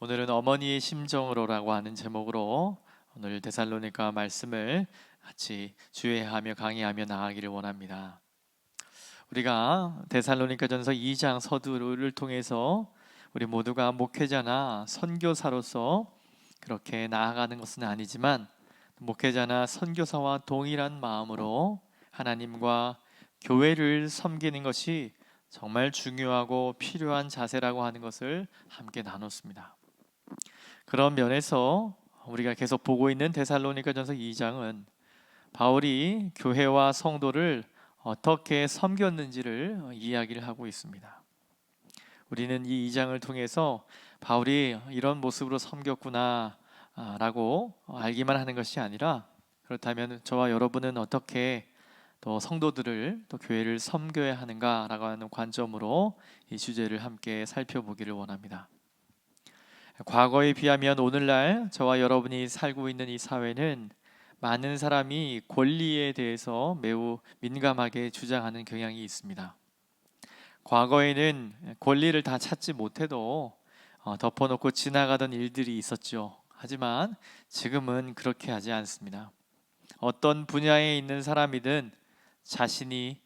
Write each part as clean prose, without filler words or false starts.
오늘은 어머니의 심정으로라고 하는 제목으로 오늘 데살로니가 말씀을 같이 주의하며 강의하며 나아가기를 원합니다. 우리가 데살로니가전서 2장 서두를 통해서 우리 모두가 목회자나 선교사로서 그렇게 나아가는 것은 아니지만 목회자나 선교사와 동일한 마음으로 하나님과 교회를 섬기는 것이 정말 중요하고 필요한 자세라고 하는 것을 함께 나눴습니다. 그런 면에서 우리가 계속 보고 있는 데살로니가전서 2장은 바울이 교회와 성도를 어떻게 섬겼는지를 이야기를 하고 있습니다. 우리는 이 2장을 통해서 바울이 이런 모습으로 섬겼구나 라고 알기만 하는 것이 아니라, 그렇다면 저와 여러분은 어떻게 또 성도들을 또 교회를 섬겨야 하는가라고 하는 관점으로 이 주제를 함께 살펴보기를 원합니다. 과거에 비하면 오늘날 저와 여러분이 살고 있는 이 사회는 많은 사람이 권리에 대해서 매우 민감하게 주장하는 경향이 있습니다. 과거에는 권리를 다 찾지 못해도 덮어놓고 지나가던 일들이 있었죠. 하지만 지금은 그렇게 하지 않습니다. 어떤 분야에 있는 사람이든 자신의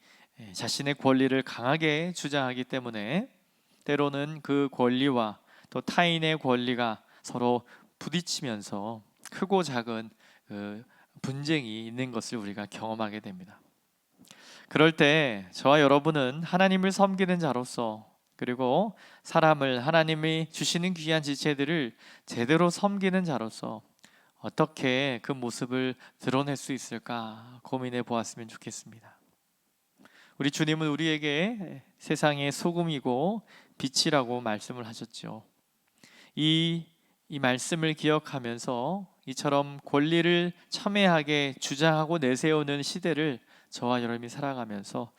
권리를 강하게 주장하기 때문에 때로는 그 권리와 또 타인의 권리가 서로 부딪히면서 크고 작은 분쟁이 있는 것을 우리가 경험하게 됩니다. 그럴 때 저와 여러분은 하나님을 섬기는 자로서, 그리고 사람을, 하나님이 주시는 귀한 지체들을 제대로 섬기는 자로서 어떻게 그 모습을 드러낼 수 있을까 고민해 보았으면 좋겠습니다. 우리 주님은 우리에게 세상의 소금이고 빛이라고 말씀을 하셨죠. 이 말씀을 기억하면서 이처럼 권리를 첨예하게 주장하고 내세우는 시대를 저와 여러분이 살아가면서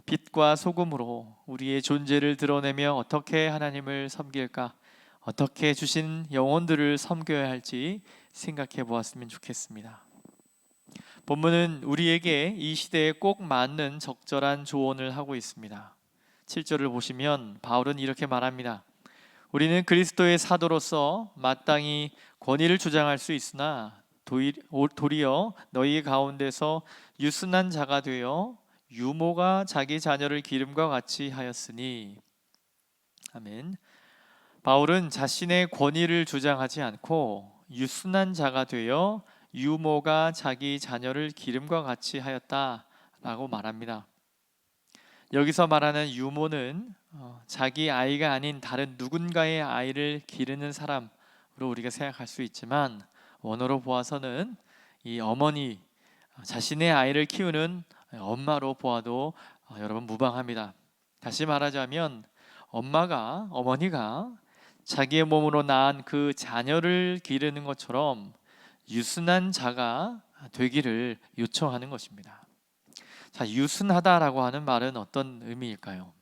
빛과 소금으로 우리의 존재를 드러내며 어떻게 하나님을 섬길까, 어떻게 주신 영혼들을 섬겨야 할지 생각해 보았으면 좋겠습니다. 본문은 우리에게 이 시대에 꼭 맞는 적절한 조언을 하고 있습니다. 7절을 보시면 바울은 이렇게 말합니다. 우리는 그리스도의 사도로서 마땅히 권위를 주장할 수 있으나 도리어 너희 가운데서 유순한 자가 되어 유모가 자기 자녀를 기름과 같이 하였으니. 아멘. 바울은 자신의 권위를 주장하지 않고 유순한 자가 되어 유모가 자기 자녀를 기름과 같이 하였다라고 말합니다. 여기서 말하는 유모는 자기 아이가 아닌 다른 누군가의 아이를 기르는 사람으로 우리가 생각할 수 있지만, 원어로 보아서는 이 어머니, 자신의 아이를 키우는 엄마로 보아도 여러분 무방합니다. 다시 말하자면 어머니가 자기의 몸으로 낳은 그 자녀를 기르는 것처럼 유순한 자가 되기를 요청하는 것입니다. 자, 유순하다라고 하는 말은 어떤 의미일까요?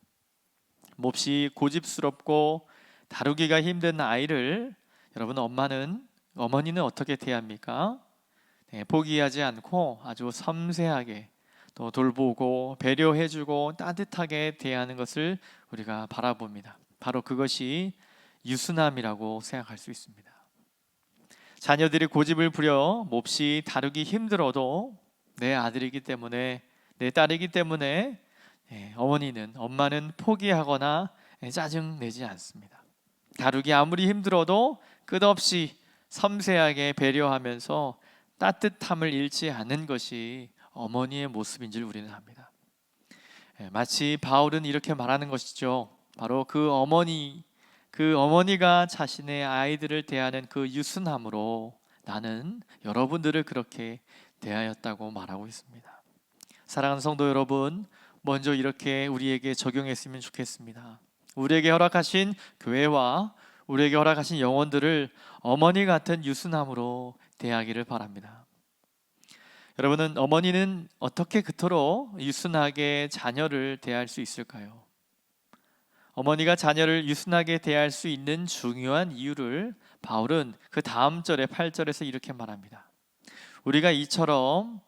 몹시 고집스럽고 다루기가 힘든 아이를 여러분 어머니는 어떻게 대합니까? 포기하지 않고 아주 섬세하게 또 돌보고 배려해주고 따뜻하게 대하는 것을 우리가 바라봅니다. 바로 그것이 유순함이라고 생각할 수 있습니다. 자녀들이 고집을 부려 몹시 다루기 힘들어도 내 아들이기 때문에, 내 딸이기 때문에 엄마는 포기하거나 짜증내지 않습니다. 다루기 아무리 힘들어도 끝없이 섬세하게 배려하면서 따뜻함을 잃지 않는 것이 어머니의 모습인 줄 우리는 압니다. 마치 바울은 이렇게 말하는 것이죠. 바로 그 어머니가 자신의 아이들을 대하는 그 유순함으로 나는 여러분들을 그렇게 대하였다고 말하고 있습니다. 사랑하는 성도 여러분, 먼저 이렇게 우리에게 적용했으면 좋겠습니다. 우리에게 허락하신 교회와 우리에게 허락하신 영혼들을 어머니 같은 유순함으로 대하기를 바랍니다. 여러분은 어머니는 어떻게 그토록 유순하게 자녀를 대할 수 있을까요? 어머니가 자녀를 유순하게 대할 수 있는 중요한 이유를 바울은 그 다음 절에 8절에서 이렇게 말합니다. 우리가 이처럼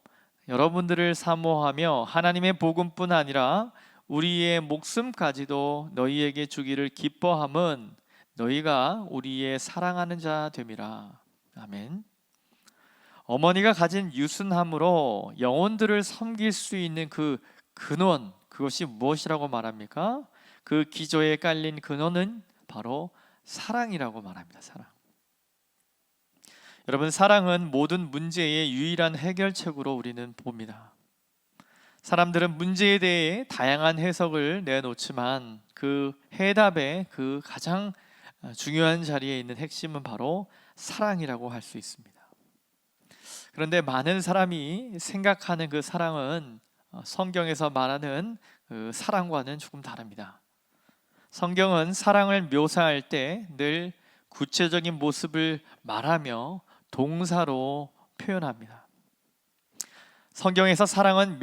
여러분들을 사모하며 하나님의 복음뿐 아니라 우리의 목숨까지도 너희에게 주기를 기뻐함은 너희가 우리의 사랑하는 자 됨이라. 아멘. 어머니가 가진 유순함으로 영혼들을 섬길 수 있는 그 근원, 그것이 무엇이라고 말합니까? 그 기저에 깔린 근원은 바로 사랑이라고 말합니다. 사랑. 여러분, 사랑은 모든 문제의 유일한 해결책으로 우리는 봅니다. 사람들은 문제에 대해 다양한 해석을 내놓지만 그 해답의 그 가장 중요한 자리에 있는 핵심은 바로 사랑이라고 할 수 있습니다. 그런데 많은 사람이 생각하는 그 사랑은 성경에서 말하는 그 사랑과는 조금 다릅니다. 성경은 사랑을 묘사할 때 늘 구체적인 모습을 말하며 동사로 표현합니다. 성경에서 사랑은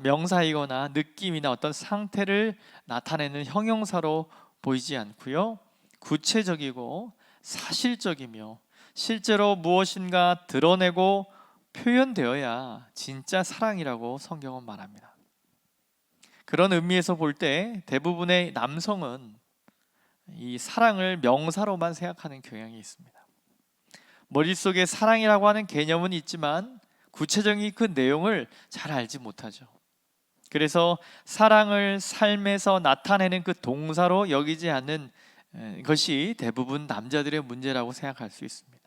명사이거나 느낌이나 어떤 상태를 나타내는 형용사로 보이지 않고요, 구체적이고 사실적이며 실제로 무엇인가 드러내고 표현되어야 진짜 사랑이라고 성경은 말합니다. 그런 의미에서 볼 때 대부분의 남성은 이 사랑을 명사로만 생각하는 경향이 있습니다. 머릿속에 사랑이라고 하는 개념은 있지만 구체적인 그 내용을 잘 알지 못하죠. 그래서 사랑을 삶에서 나타내는 그 동사로 여기지 않는 것이 대부분 남자들의 문제라고 생각할 수 있습니다.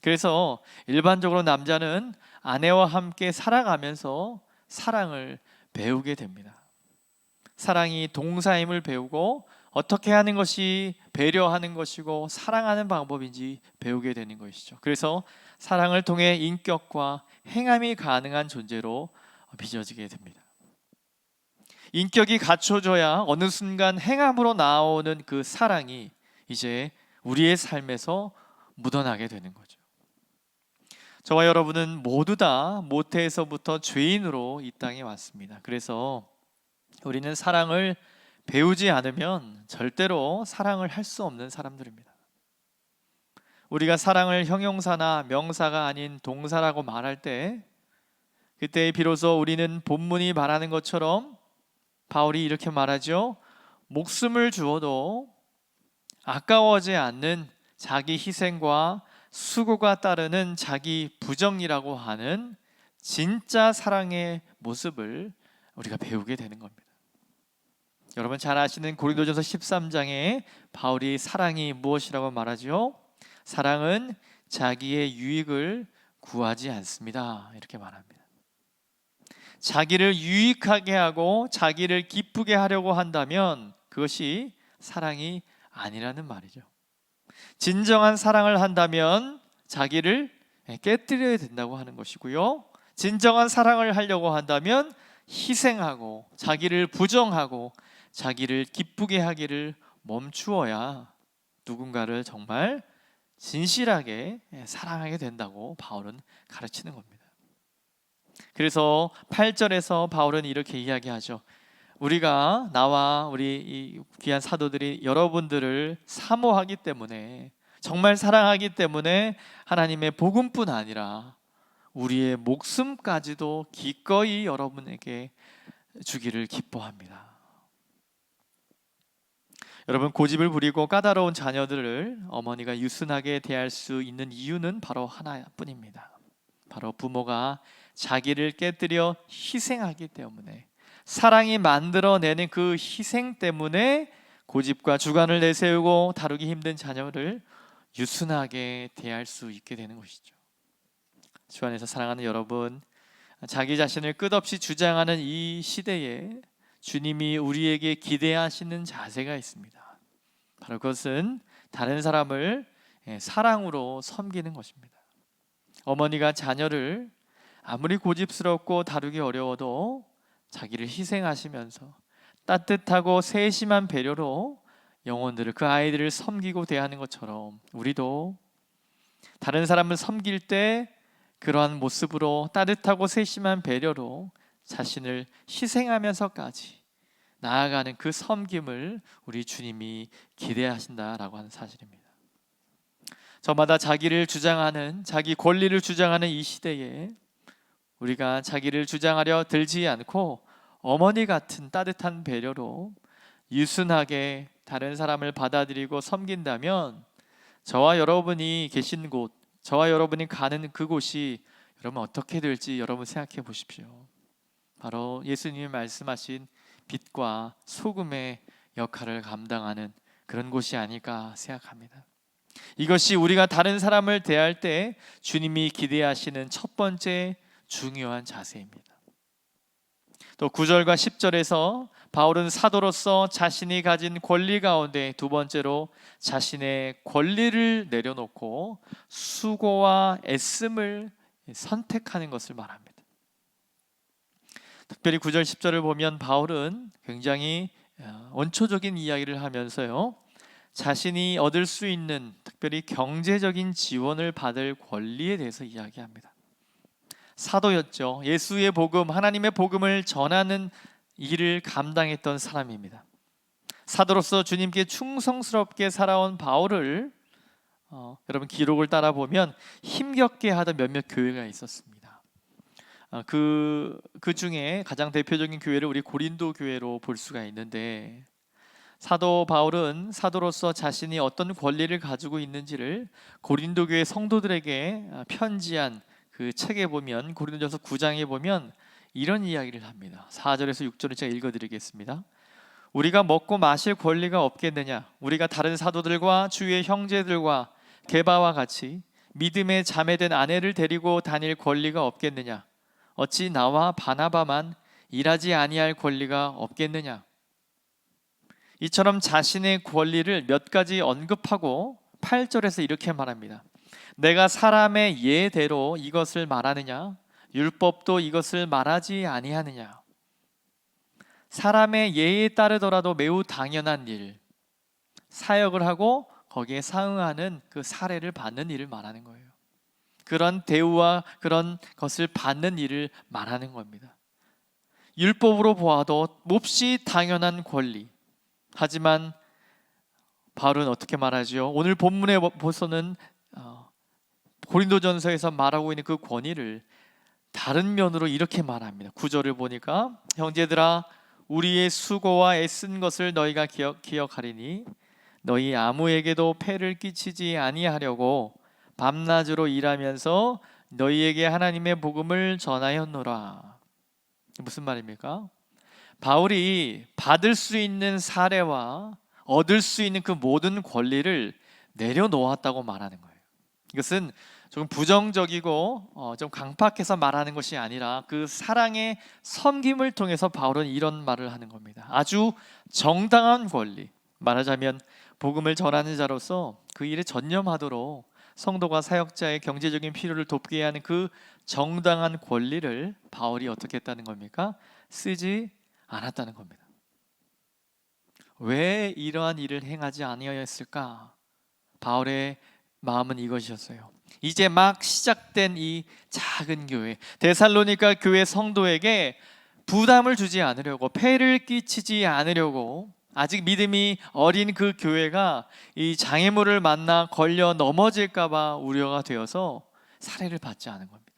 그래서 일반적으로 남자는 아내와 함께 살아가면서 사랑을 배우게 됩니다. 사랑이 동사임을 배우고 어떻게 하는 것이 배려하는 것이고 사랑하는 방법인지 배우게 되는 것이죠. 그래서 사랑을 통해 인격과 행함이 가능한 존재로 빚어지게 됩니다. 인격이 갖춰져야 어느 순간 행함으로 나오는 그 사랑이 이제 우리의 삶에서 묻어나게 되는 거죠. 저와 여러분은 모두 다 모태에서부터 죄인으로 이 땅에 왔습니다. 그래서 우리는 사랑을 배우지 않으면 절대로 사랑을 할 수 없는 사람들입니다. 우리가 사랑을 형용사나 명사가 아닌 동사라고 말할 때 그때 비로소 우리는 본문이 말하는 것처럼 바울이 이렇게 말하죠. 목숨을 주어도 아까워하지 않는 자기 희생과 수고가 따르는 자기 부정이라고 하는 진짜 사랑의 모습을 우리가 배우게 되는 겁니다. 여러분 잘 아시는 고린도전서 13장에 바울이 사랑이 무엇이라고 말하죠? 사랑은 자기의 유익을 구하지 않습니다. 이렇게 말합니다. 자기를 유익하게 하고 자기를 기쁘게 하려고 한다면 그것이 사랑이 아니라는 말이죠. 진정한 사랑을 한다면 자기를 깨뜨려야 된다고 하는 것이고요, 진정한 사랑을 하려고 한다면 희생하고 자기를 부정하고 자기를 기쁘게 하기를 멈추어야 누군가를 정말 진실하게 사랑하게 된다고 바울은 가르치는 겁니다. 그래서 8절에서 바울은 이렇게 이야기하죠. 우리가 나와 우리 이 귀한 사도들이 여러분들을 사모하기 때문에, 정말 사랑하기 때문에 하나님의 복음뿐 아니라 우리의 목숨까지도 기꺼이 여러분에게 주기를 기뻐합니다. 여러분, 고집을 부리고 까다로운 자녀들을 어머니가 유순하게 대할 수 있는 이유는 바로 하나뿐입니다. 바로 부모가 자기를 깨뜨려 희생하기 때문에, 사랑이 만들어내는 그 희생 때문에 고집과 주관을 내세우고 다루기 힘든 자녀를 유순하게 대할 수 있게 되는 것이죠. 주 안에서 사랑하는 여러분, 자기 자신을 끝없이 주장하는 이 시대에 주님이 우리에게 기대하시는 자세가 있습니다. 바로 그것은 다른 사람을 사랑으로 섬기는 것입니다. 어머니가 자녀를 아무리 고집스럽고 다루기 어려워도 자기를 희생하시면서 따뜻하고 세심한 배려로 영혼들을, 그 아이들을 섬기고 대하는 것처럼 우리도 다른 사람을 섬길 때 그러한 모습으로 따뜻하고 세심한 배려로 자신을 희생하면서까지 나아가는 그 섬김을 우리 주님이 기대하신다라고 하는 사실입니다. 저마다 자기를 주장하는, 자기 권리를 주장하는 이 시대에 우리가 자기를 주장하려 들지 않고 어머니 같은 따뜻한 배려로 유순하게 다른 사람을 받아들이고 섬긴다면 저와 여러분이 계신 곳, 저와 여러분이 가는 그곳이 여러분 어떻게 될지 여러분 생각해 보십시오. 바로 예수님이 말씀하신 빛과 소금의 역할을 감당하는 그런 곳이 아닐까 생각합니다. 이것이 우리가 다른 사람을 대할 때 주님이 기대하시는 첫 번째 중요한 자세입니다. 또 9절과 10절에서 바울은 사도로서 자신이 가진 권리 가운데 두 번째로 자신의 권리를 내려놓고 수고와 애씀을 선택하는 것을 말합니다. 특별히 9절 10절을 보면 바울은 굉장히 원초적인 이야기를 하면서요, 자신이 얻을 수 있는 특별히 경제적인 지원을 받을 권리에 대해서 이야기합니다. 사도였죠. 예수의 복음, 하나님의 복음을 전하는 일을 감당했던 사람입니다. 사도로서 주님께 충성스럽게 살아온 바울을 여러분 기록을 따라 보면 힘겹게 하던 몇몇 교회가 있었습니다. 그 중에 가장 대표적인 교회를 우리 고린도 교회로 볼 수가 있는데, 사도 바울은 사도로서 자신이 어떤 권리를 가지고 있는지를 고린도 교회 성도들에게 편지한 그 책에 보면, 고린도전서 9장에 보면 이런 이야기를 합니다. 4절에서 6절을 제가 읽어드리겠습니다. 우리가 먹고 마실 권리가 없겠느냐? 우리가 다른 사도들과 주의 형제들과 게바와 같이 믿음의 자매된 아내를 데리고 다닐 권리가 없겠느냐? 어찌 나와 바나바만 일하지 아니할 권리가 없겠느냐? 이처럼 자신의 권리를 몇 가지 언급하고 8절에서 이렇게 말합니다. 내가 사람의 예대로 이것을 말하느냐? 율법도 이것을 말하지 아니하느냐? 사람의 예에 따르더라도 매우 당연한 일, 사역을 하고 거기에 상응하는 그 사례를 받는 일을 말하는 거예요. 그런 대우와 그런 것을 받는 일을 말하는 겁니다. 율법으로 보아도 몹시 당연한 권리. 하지만 바울은 어떻게 말하죠? 오늘 본문에 보서는 고린도전서에서 말하고 있는 그 권위를 다른 면으로 이렇게 말합니다. 9절을 보니까 형제들아, 우리의 수고와 애쓴 것을 너희가 기억하리니 너희 아무에게도 폐를 끼치지 아니하려고 밤낮으로 일하면서 너희에게 하나님의 복음을 전하였노라. 무슨 말입니까? 바울이 받을 수 있는 사례와 얻을 수 있는 그 모든 권리를 내려놓았다고 말하는 거예요. 이것은 조금 부정적이고 좀 강팍해서 말하는 것이 아니라 그 사랑의 섬김을 통해서 바울은 이런 말을 하는 겁니다. 아주 정당한 권리, 말하자면 복음을 전하는 자로서 그 일에 전념하도록 성도가 사역자의 경제적인 필요를 돕게 하는 그 정당한 권리를 바울이 어떻게 했다는 겁니까? 쓰지 않았다는 겁니다. 왜 이러한 일을 행하지 아니하였을까? 바울의 마음은 이것이었어요. 이제 막 시작된 이 작은 교회, 데살로니가 교회 성도에게 부담을 주지 않으려고, 폐를 끼치지 않으려고, 아직 믿음이 어린 그 교회가 이 장애물을 만나 걸려 넘어질까 봐 우려가 되어서 살해를 받지 않은 겁니다.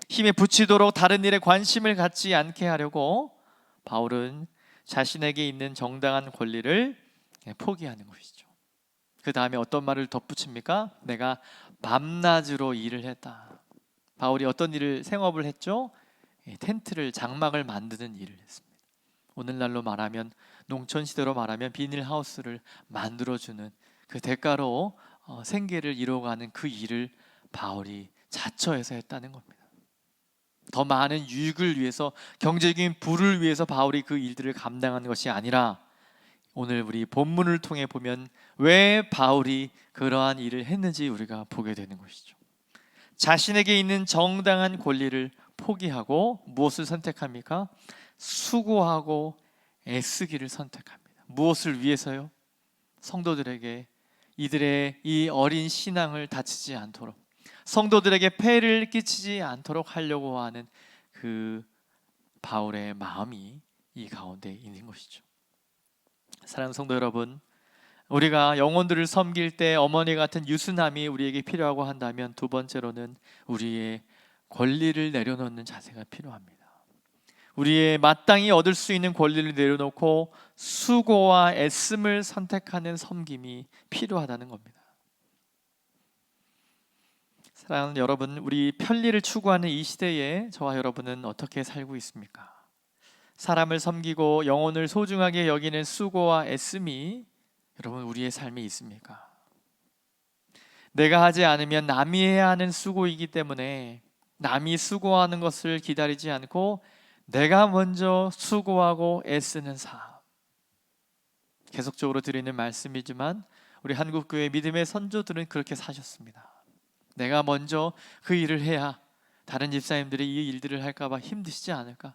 힘에 부치도록 다른 일에 관심을 갖지 않게 하려고 바울은 자신에게 있는 정당한 권리를 포기하는 것이죠. 그 다음에 어떤 말을 덧붙입니까? 내가 밤낮으로 일을 했다. 바울이 어떤 일을 생업을 했죠? 텐트를, 장막을 만드는 일을 했습니다. 오늘날로 말하면, 농촌 시대로 말하면 비닐하우스를 만들어주는 그 대가로 생계를 이뤄가는 그 일을 바울이 자처해서 했다는 겁니다. 더 많은 유익을 위해서, 경제적인 부를 위해서 바울이 그 일들을 감당하는 것이 아니라, 오늘 우리 본문을 통해 보면 왜 바울이 그러한 일을 했는지 우리가 보게 되는 것이죠. 자신에게 있는 정당한 권리를 포기하고 무엇을 선택합니까? 수고하고 애쓰기를 선택합니다. 무엇을 위해서요? 성도들에게 이들의 이 어린 신앙을 다치지 않도록, 성도들에게 폐를 끼치지 않도록 하려고 하는 그 바울의 마음이 이 가운데 있는 것이죠. 사랑하는 성도 여러분, 우리가 영혼들을 섬길 때 어머니 같은 유순함이 우리에게 필요하고 한다면, 두 번째로는 우리의 권리를 내려놓는 자세가 필요합니다. 우리의 마땅히 얻을 수 있는 권리를 내려놓고 수고와 애씀을 선택하는 섬김이 필요하다는 겁니다. 사랑하는 여러분, 우리 편리를 추구하는 이 시대에 저와 여러분은 어떻게 살고 있습니까? 사람을 섬기고 영혼을 소중하게 여기는 수고와 애씀이 여러분 우리의 삶에 있습니까? 내가 하지 않으면 남이 해야 하는 수고이기 때문에 남이 수고하는 것을 기다리지 않고 내가 먼저 수고하고 애쓰는 삶. 계속적으로 드리는 말씀이지만 우리 한국교회 믿음의 선조들은 그렇게 사셨습니다. 내가 먼저 그 일을 해야 다른 집사님들이 이 일들을 할까 봐 힘드시지 않을까.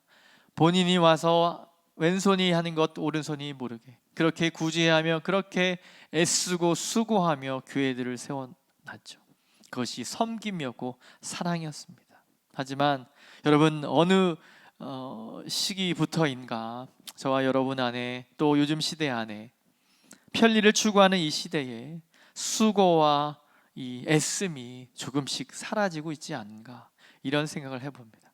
본인이 와서 왼손이 하는 것 오른손이 모르게 그렇게 구제하며 그렇게 애쓰고 수고하며 교회들을 세워놨죠. 그것이 섬김이었고 사랑이었습니다. 하지만 여러분 어느 시기부터인가 저와 여러분 안에 또 요즘 시대 안에 편리를 추구하는 이 시대에 수고와 이 애씀이 조금씩 사라지고 있지 않은가 이런 생각을 해봅니다.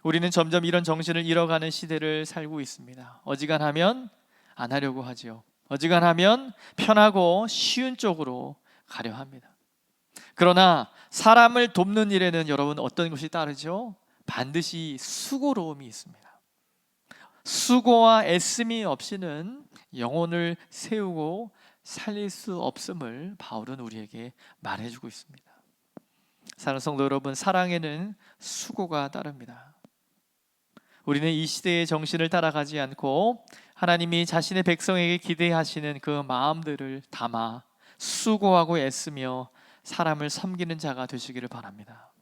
우리는 점점 이런 정신을 잃어가는 시대를 살고 있습니다. 어지간하면 안 하려고 하죠. 어지간하면 편하고 쉬운 쪽으로 가려 합니다. 그러나 사람을 돕는 일에는 여러분 어떤 것이 따르죠? 반드시 수고로움이 있습니다. 수고와 애씀이 없이는 영혼을 세우고 살릴 수 없음을 바울은 우리에게 말해주고 있습니다. 사랑하는 성도 여러분, 사랑에는 수고가 따릅니다. 우리는 이 시대의 정신을 따라가지 않고 하나님이 자신의 백성에게 기대하시는 그 마음들을 담아 수고하고 애쓰며 사람을 섬기는 자가 되시기를 바랍니다.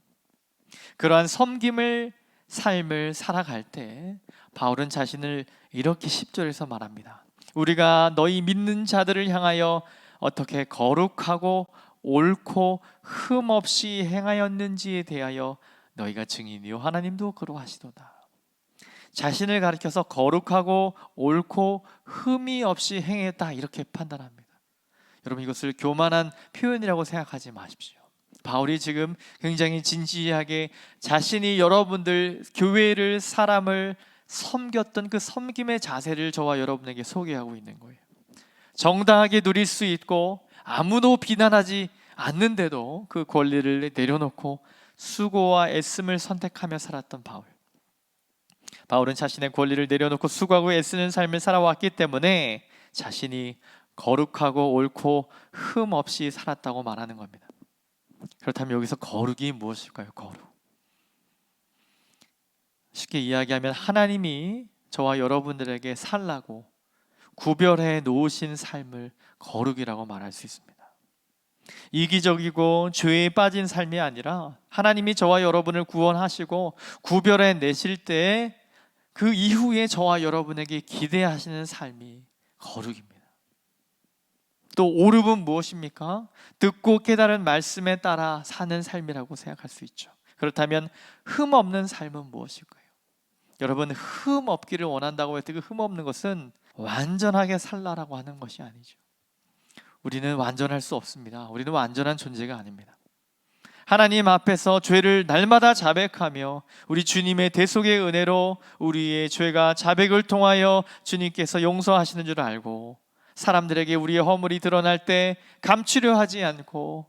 그러한 섬김을 삶을 살아갈 때 바울은 자신을 이렇게 10절에서 말합니다. 우리가 너희 믿는 자들을 향하여 어떻게 거룩하고 옳고 흠 없이 행하였는지에 대하여 너희가 증인이요 하나님도 그러하시도다. 자신을 가리켜서 거룩하고 옳고 흠이 없이 행했다 이렇게 판단합니다. 여러분 이것을 교만한 표현이라고 생각하지 마십시오. 바울이 지금 굉장히 진지하게 자신이 여러분들 교회를 사람을 섬겼던 그 섬김의 자세를 저와 여러분에게 소개하고 있는 거예요. 정당하게 누릴 수 있고 아무도 비난하지 않는데도 그 권리를 내려놓고 수고와 애씀을 선택하며 살았던 바울은 자신의 권리를 내려놓고 수고하고 애쓰는 삶을 살아왔기 때문에 자신이 거룩하고 옳고 흠 없이 살았다고 말하는 겁니다. 그렇다면 여기서 거룩이 무엇일까요? 거룩. 쉽게 이야기하면 하나님이 저와 여러분들에게 살라고 구별해 놓으신 삶을 거룩이라고 말할 수 있습니다. 이기적이고 죄에 빠진 삶이 아니라 하나님이 저와 여러분을 구원하시고 구별해 내실 때 그 이후에 저와 여러분에게 기대하시는 삶이 거룩입니다. 또 오륙은 무엇입니까? 듣고 깨달은 말씀에 따라 사는 삶이라고 생각할 수 있죠. 그렇다면 흠 없는 삶은 무엇일까요? 여러분 흠 없기를 원한다고 해도 그 흠 없는 것은 완전하게 살라라고 하는 것이 아니죠. 우리는 완전할 수 없습니다. 우리는 완전한 존재가 아닙니다. 하나님 앞에서 죄를 날마다 자백하며 우리 주님의 대속의 은혜로 우리의 죄가 자백을 통하여 주님께서 용서하시는 줄 알고 사람들에게 우리의 허물이 드러날 때 감추려 하지 않고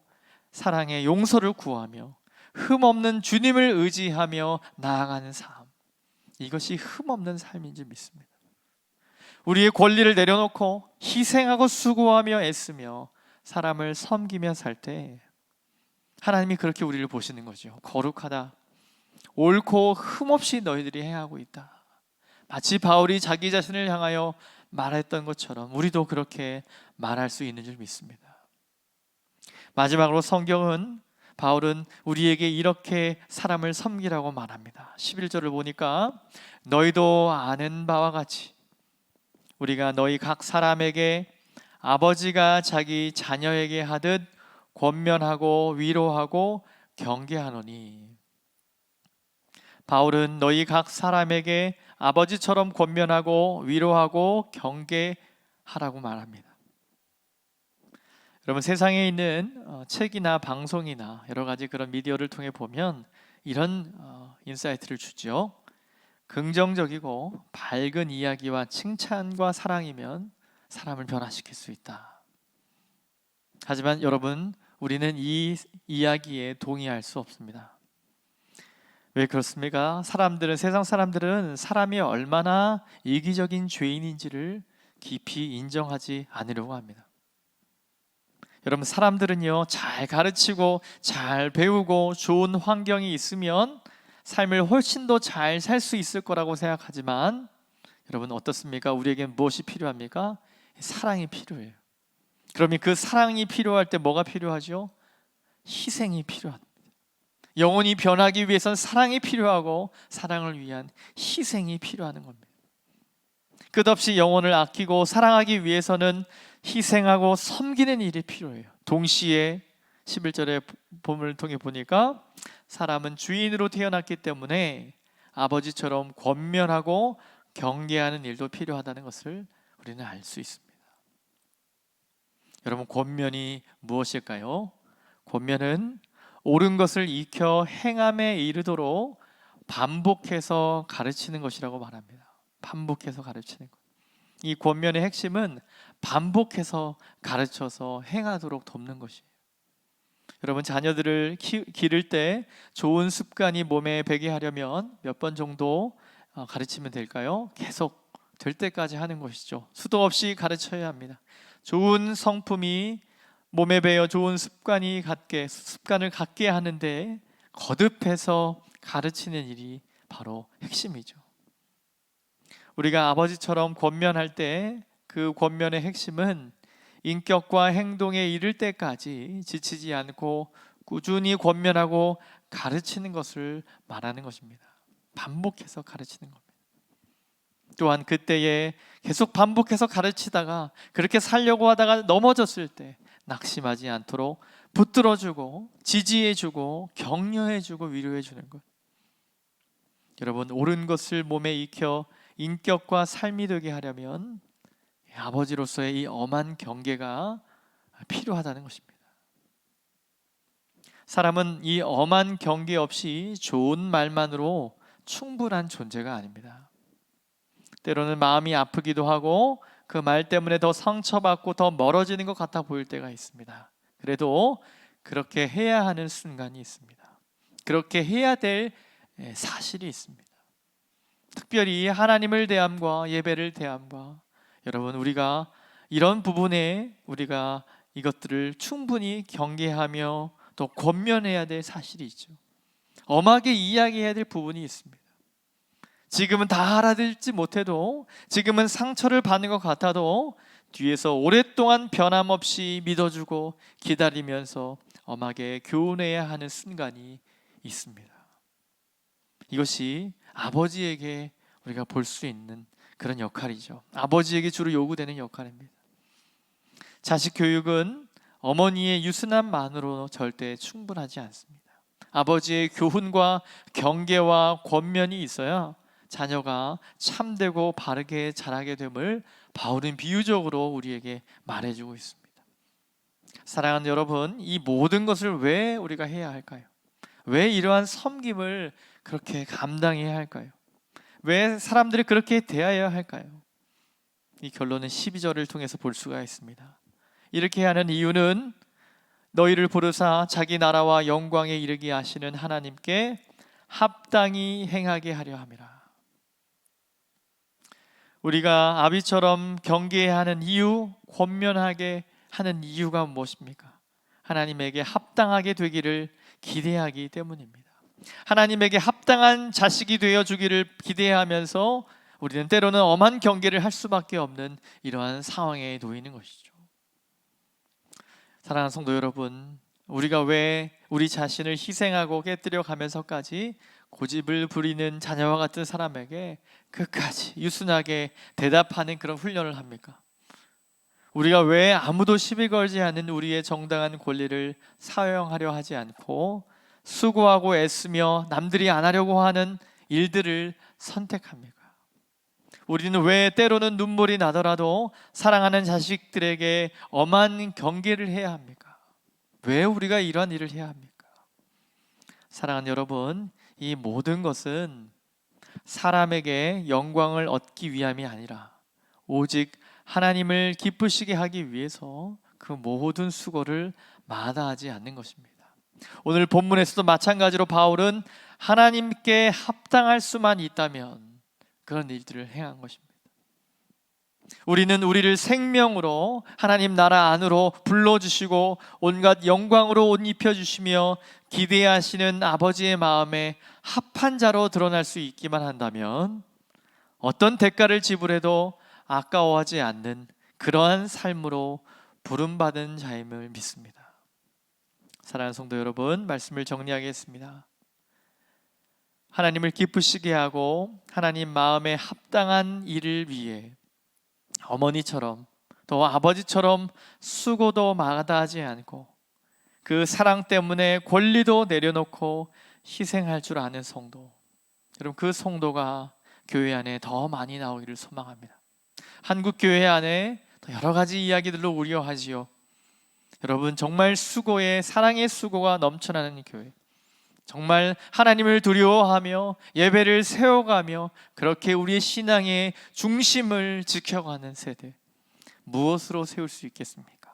사랑의 용서를 구하며 흠없는 주님을 의지하며 나아가는 삶, 이것이 흠없는 삶인 줄 믿습니다. 우리의 권리를 내려놓고 희생하고 수고하며 애쓰며 사람을 섬기며 살 때 하나님이 그렇게 우리를 보시는 거죠. 거룩하다, 옳고 흠없이 너희들이 행하고 있다. 마치 바울이 자기 자신을 향하여 말했던 것처럼 우리도 그렇게 말할 수 있는 줄 믿습니다. 마지막으로 성경은 바울은 우리에게 이렇게 사람을 섬기라고 말합니다. 11절을 보니까 너희도 아는 바와 같이 우리가 너희 각 사람에게 아버지가 자기 자녀에게 하듯 권면하고 위로하고 경계하노니. 바울은 너희 각 사람에게 아버지처럼 권면하고 위로하고 경계하라고 말합니다. 여러분 세상에 있는 책이나 방송이나 여러 가지 그런 미디어를 통해 보면 이런 인사이트를 주죠. 긍정적이고 밝은 이야기와 칭찬과 사랑이면 사람을 변화시킬 수 있다. 하지만 여러분, 우리는 이 이야기에 동의할 수 없습니다. 왜 그렇습니까? 세상 사람들은 사람이 얼마나 이기적인 죄인인지를 깊이 인정하지 않으려고 합니다. 여러분, 사람들은요, 잘 가르치고 잘 배우고 좋은 환경이 있으면 삶을 훨씬 더 잘 살 수 있을 거라고 생각하지만, 여러분 어떻습니까? 우리에겐 무엇이 필요합니까? 사랑이 필요해요. 그러면 그 사랑이 필요할 때 뭐가 필요하죠? 희생이 필요합니다. 영혼이 변하기 위해서는 사랑이 필요하고 사랑을 위한 희생이 필요한 겁니다. 끝없이 영혼을 아끼고 사랑하기 위해서는 희생하고 섬기는 일이 필요해요. 동시에 11절의 본문을 통해 보니까 사람은 주인으로 태어났기 때문에 아버지처럼 권면하고 경계하는 일도 필요하다는 것을 우리는 알 수 있습니다. 여러분, 권면이 무엇일까요? 권면은 옳은 것을 익혀 행함에 이르도록 반복해서 가르치는 것이라고 말합니다. 반복해서 가르치는 것. 이 권면의 핵심은 반복해서 가르쳐서 행하도록 돕는 것이에요. 여러분, 자녀들을 기를 때 좋은 습관이 몸에 배게 하려면 몇 번 정도 가르치면 될까요? 계속 될 때까지 하는 것이죠. 수도 없이 가르쳐야 합니다. 좋은 성품이 몸에 배어 좋은 습관을 갖게 하는데 거듭해서 가르치는 일이 바로 핵심이죠. 우리가 아버지처럼 권면할 때 그 권면의 핵심은 인격과 행동에 이를 때까지 지치지 않고 꾸준히 권면하고 가르치는 것을 말하는 것입니다. 반복해서 가르치는 겁니다. 또한 그때에 계속 반복해서 가르치다가 그렇게 살려고 하다가 넘어졌을 때 낙심하지 않도록 붙들어주고 지지해주고 격려해주고 위로해주는 것. 여러분, 옳은 것을 몸에 익혀 인격과 삶이 되게 하려면 아버지로서의 이 엄한 경계가 필요하다는 것입니다. 사람은 이 엄한 경계 없이 좋은 말만으로 충분한 존재가 아닙니다. 때로는 마음이 아프기도 하고 그 말 때문에 더 상처받고 더 멀어지는 것 같아 보일 때가 있습니다. 그래도 그렇게 해야 하는 순간이 있습니다. 그렇게 해야 될 사실이 있습니다. 특별히 하나님을 대함과 예배를 대함과 여러분, 우리가 이런 부분에 우리가 이것들을 충분히 경계하며 또 권면해야 될 사실이 있죠. 엄하게 이야기해야 될 부분이 있습니다. 지금은 다 알아듣지 못해도, 지금은 상처를 받는 것 같아도 뒤에서 오랫동안 변함없이 믿어주고 기다리면서 엄하게 교훈해야 하는 순간이 있습니다. 이것이 아버지에게 우리가 볼 수 있는 그런 역할이죠. 아버지에게 주로 요구되는 역할입니다. 자식 교육은 어머니의 유순함만으로 절대 충분하지 않습니다. 아버지의 교훈과 경계와 권면이 있어야 자녀가 참되고 바르게 자라게 됨을 바울은 비유적으로 우리에게 말해주고 있습니다. 사랑하는 여러분, 이 모든 것을 왜 우리가 해야 할까요? 왜 이러한 섬김을 그렇게 감당해야 할까요? 왜 사람들이 그렇게 대해야 할까요? 이 결론은 12절을 통해서 볼 수가 있습니다. 이렇게 하는 이유는 너희를 부르사 자기 나라와 영광에 이르게 하시는 하나님께 합당히 행하게 하려 함이라. 우리가 아비처럼 경계해야 하는 이유, 권면하게 하는 이유가 무엇입니까? 하나님에게 합당하게 되기를 기대하기 때문입니다. 하나님에게 합당한 자식이 되어주기를 기대하면서 우리는 때로는 엄한 경계를 할 수밖에 없는 이러한 상황에 놓이는 것이죠. 사랑하는 성도 여러분, 우리가 왜 우리 자신을 희생하고 깨뜨려 가면서까지 고집을 부리는 자녀와 같은 사람에게 끝까지 유순하게 대답하는 그런 훈련을 합니까? 우리가 왜 아무도 시비 걸지 않는 우리의 정당한 권리를 사용하려 하지 않고 수고하고 애쓰며 남들이 안 하려고 하는 일들을 선택합니까? 우리는 왜 때로는 눈물이 나더라도 사랑하는 자식들에게 엄한 경계를 해야 합니까? 왜 우리가 이러한 일을 해야 합니까? 사랑하는 여러분, 이 모든 것은 사람에게 영광을 얻기 위함이 아니라 오직 하나님을 기쁘시게 하기 위해서 그 모든 수고를 마다하지 않는 것입니다. 오늘 본문에서도 마찬가지로 바울은 하나님께 합당할 수만 있다면 그런 일들을 행한 것입니다. 우리는 우리를 생명으로 하나님 나라 안으로 불러주시고 온갖 영광으로 옷 입혀주시며 기대하시는 아버지의 마음에 합한 자로 드러날 수 있기만 한다면 어떤 대가를 지불해도 아까워하지 않는 그러한 삶으로 부름받은 자임을 믿습니다. 사랑하는 성도 여러분, 말씀을 정리하겠습니다. 하나님을 기쁘시게 하고 하나님 마음에 합당한 일을 위해 어머니처럼 또 아버지처럼 수고도 마다하지 않고 그 사랑 때문에 권리도 내려놓고 희생할 줄 아는 성도, 여러분 그 성도가 교회 안에 더 많이 나오기를 소망합니다. 한국 교회 안에 더 여러 가지 이야기들로 우려하지요. 여러분 정말 수고의 사랑의 수고가 넘쳐나는 교회, 정말 하나님을 두려워하며 예배를 세워가며 그렇게 우리의 신앙의 중심을 지켜가는 세대, 무엇으로 세울 수 있겠습니까?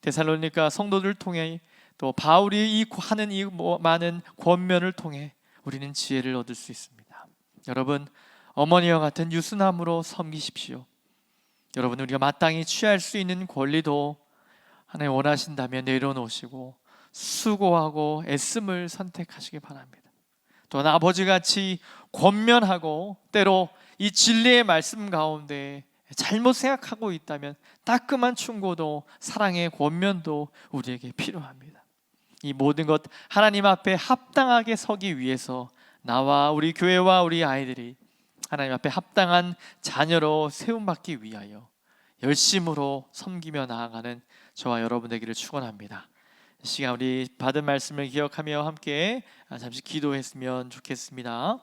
데살로니가 성도들 통해 또 바울이 하는 이 많은 권면을 통해 우리는 지혜를 얻을 수 있습니다. 여러분 어머니와 같은 유수남으로 섬기십시오. 여러분 우리가 마땅히 취할 수 있는 권리도 하나님 원하신다면 내려놓으시고 수고하고 애씀을 선택하시기 바랍니다. 또한 아버지같이 권면하고 때로 이 진리의 말씀 가운데 잘못 생각하고 있다면 따끔한 충고도 사랑의 권면도 우리에게 필요합니다. 이 모든 것 하나님 앞에 합당하게 서기 위해서 나와 우리 교회와 우리 아이들이 하나님 앞에 합당한 자녀로 세움받기 위하여 열심으로 섬기며 나아가는 저와 여러분 되기를 축원합니다. 이 시간 우리 받은 말씀을 기억하며 함께 잠시 기도했으면 좋겠습니다.